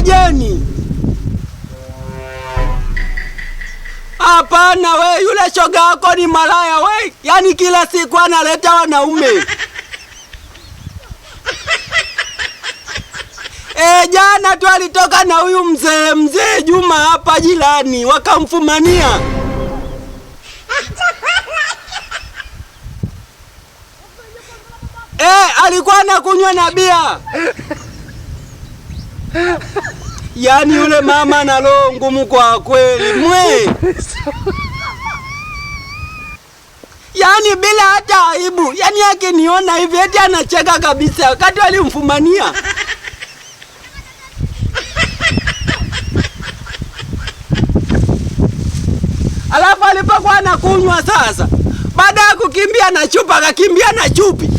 Jeni. Hapana we, yule shoga yako ni malaya we. Yaani kila siku analeta wanaume. Jana tu alitoka na huyu mzee Juma hapa jirani, wakamfumania. Alikuwa anakunywa na bia. Yaani yule mama ana roho ngumu kwa kweli mwe. Yaani bila hata aibu. Yaani akiniona hivi eti anacheka kabisa wakati walimfumania. Alafu alipokuwa anakunywa sasa, baada ya kukimbia na chupa akakimbia na chupi.